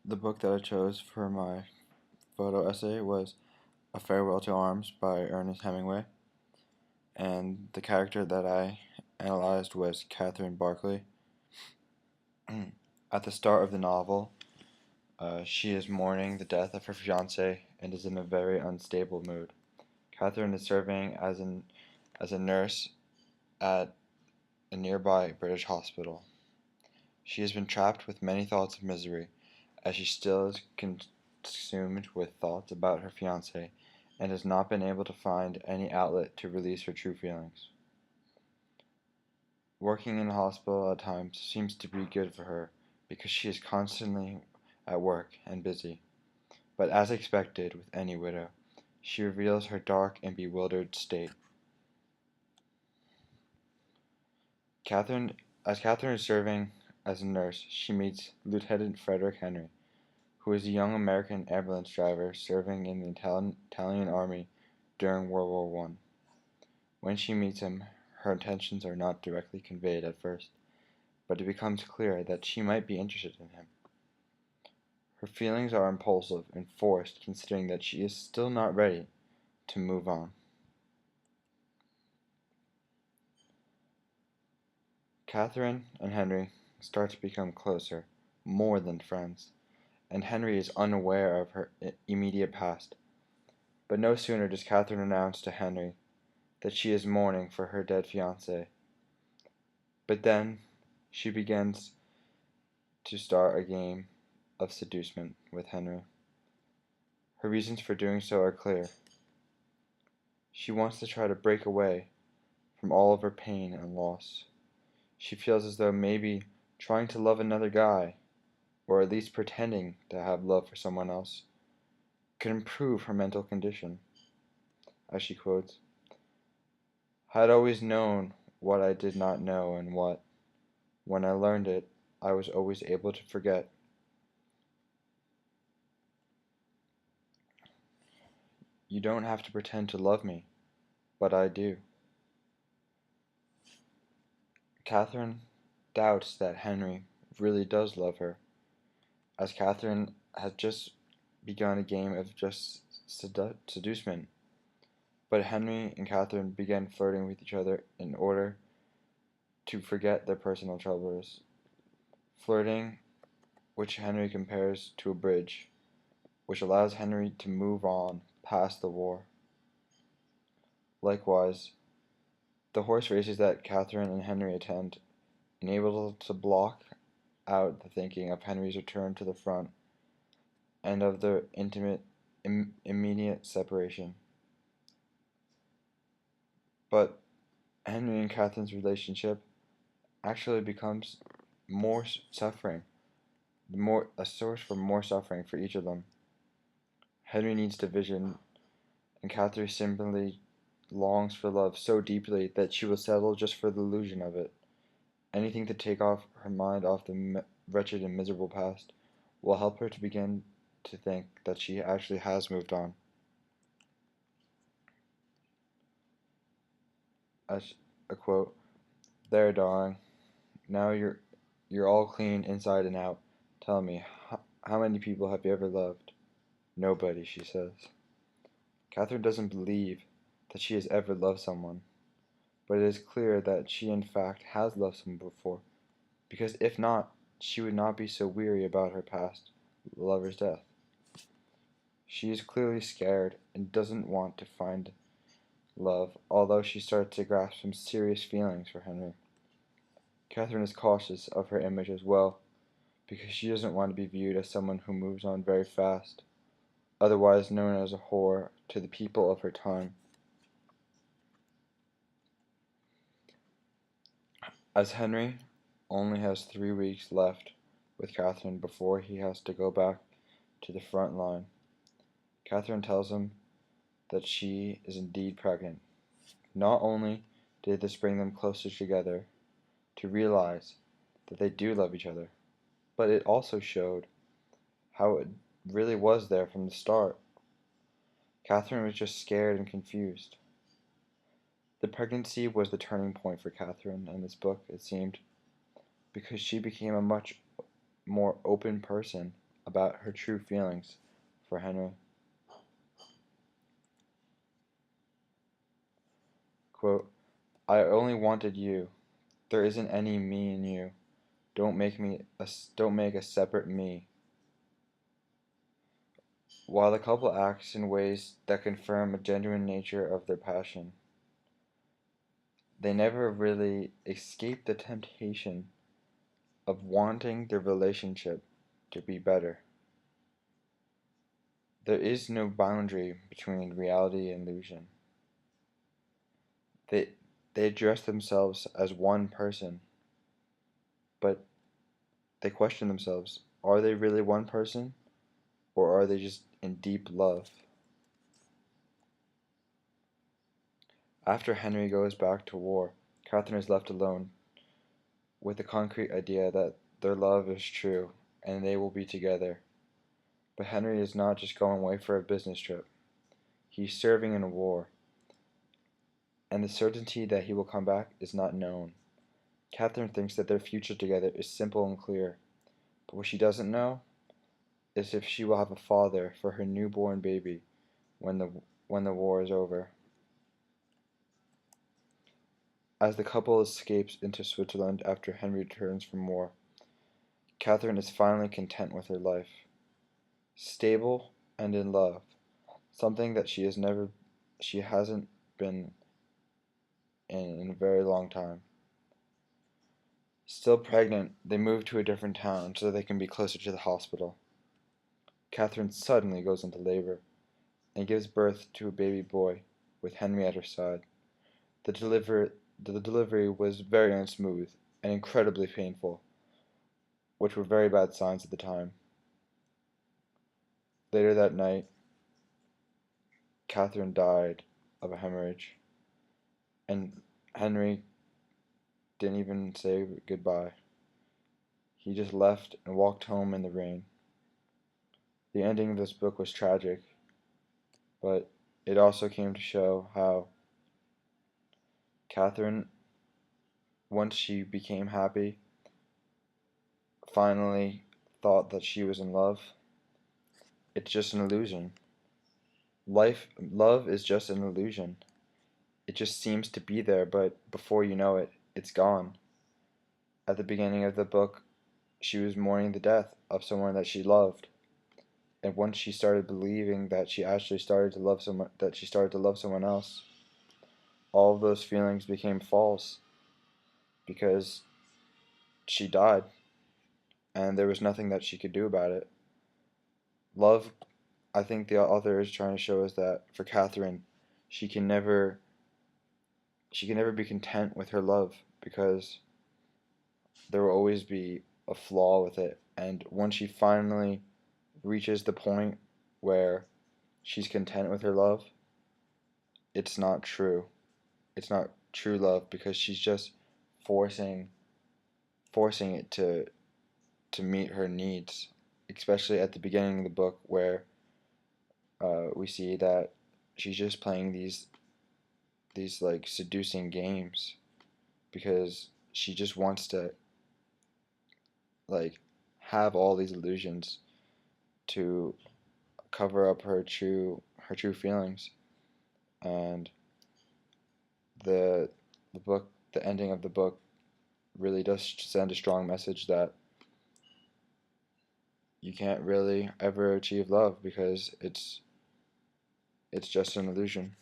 The book that I chose for my photo essay was A Farewell to Arms by Ernest Hemingway, and the character that I analyzed was Catherine Barclay. At the start of the novel, she is mourning the death of her fiance and is in a very unstable mood. Catherine is serving as a nurse at a nearby British hospital. She has been trapped with many thoughts of misery, as she still is consumed with thoughts about her fiance and has not been able to find any outlet to release her true feelings. Working in a hospital at times seems to be good for her because she is constantly at work and busy. But as expected with any widow, she reveals her dark and bewildered state. Catherine, as Catherine is serving as a nurse, she meets Lieutenant Frederick Henry, who is a young American ambulance driver serving in the Italian army during World War One. When she meets him, her intentions are not directly conveyed at first, but it becomes clear that she might be interested in him. Her feelings are impulsive and forced considering that she is still not ready to move on. Catherine and Henry start to become closer, more than friends, and Henry is unaware of her immediate past. But no sooner does Catherine announce to Henry that she is mourning for her dead fiancé, but then she begins to start a game of seducement with Henry. Her reasons for doing so are clear. She wants to try to break away from all of her pain and loss. She feels as though maybe trying to love another guy, or at least pretending to have love for someone else, could improve her mental condition. As she quotes, "Had always known what I did not know, and what, when I learned it, I was always able to forget. You don't have to pretend to love me, but I do." Catherine doubts that Henry really does love her, as Catherine has just begun a game of just seducement. But Henry and Catherine begin flirting with each other in order to forget their personal troubles. Flirting, which Henry compares to a bridge, which allows Henry to move on past the war. Likewise, the horse races that Catherine and Henry attend enable to block out the thinking of Henry's return to the front and of their immediate separation. But Henry and Catherine's relationship actually becomes more suffering, more a source for more suffering for each of them. Henry needs division, and Catherine simply longs for love so deeply that she will settle just for the illusion of it. Anything to take off her mind off the wretched and miserable past will help her to begin to think that she actually has moved on. As a quote, "There, darling, now you're all clean inside and out. Tell me, how many people have you ever loved?" "Nobody," she says. Catherine doesn't believe that she has ever loved someone, but it is clear that she in fact has loved someone before, because if not, she would not be so weary about her past lover's death. She is clearly scared and doesn't want to find love, although she starts to grasp some serious feelings for Henry. Catherine is cautious of her image as well, because she doesn't want to be viewed as someone who moves on very fast, otherwise known as a whore to the people of her time. As Henry only has 3 weeks left with Catherine before he has to go back to the front line, Catherine tells him that she is indeed pregnant. Not only did this bring them closer together to realize that they do love each other, but it also showed how it really was there from the start. Catherine was just scared and confused. The pregnancy was the turning point for Catherine in this book, it seemed, because she became a much more open person about her true feelings for Henry. Quote, I only wanted you. There isn't any me in you. Don't make a separate me. While the couple acts in ways that confirm a genuine nature of their passion, they never really escape the temptation of wanting their relationship to be better. There is no boundary between reality and illusion. They, they address themselves as one person, but they question themselves, are they really one person, or are they just in deep love? After Henry goes back to war, Catherine is left alone with the concrete idea that their love is true and they will be together. But Henry is not just going away for a business trip. He's serving in a war, and the certainty that he will come back is not known. Catherine thinks that their future together is simple and clear, but what she doesn't know is if she will have a father for her newborn baby when the war is over. As the couple escapes into Switzerland after Henry returns from war, Catherine is finally content with her life, stable and in love, something that she hasn't been in a very long time. Still pregnant, they move to a different town so they can be closer to the hospital. Catherine suddenly goes into labor and gives birth to a baby boy with Henry at her side. The delivery was very unsmooth and incredibly painful, which were very bad signs at the time. Later that night, Catherine died of a hemorrhage, and Henry didn't even say goodbye. He just left and walked home in the rain. The ending of this book was tragic, but it also came to show how Catherine, once she became happy, finally thought that she was in love. It's just an illusion. Love is just an illusion. It just seems to be there, but before you know it, it's gone. At the beginning of the book, she was mourning the death of someone that she loved. And once she started believing that she actually started to love someone else, all of those feelings became false because she died and there was nothing that she could do about it. Love, I think the author is trying to show us that for Catherine, she can never be content with her love because there will always be a flaw with it. And once she finally reaches the point where she's content with her love, it's not true. It's not true love because she's just forcing it to meet her needs, especially at the beginning of the book where we see that she's just playing these like seducing games because she just wants to like have all these illusions to cover up her true feelings. And the the ending of the book really does send a strong message that you can't really ever achieve love because it's just an illusion.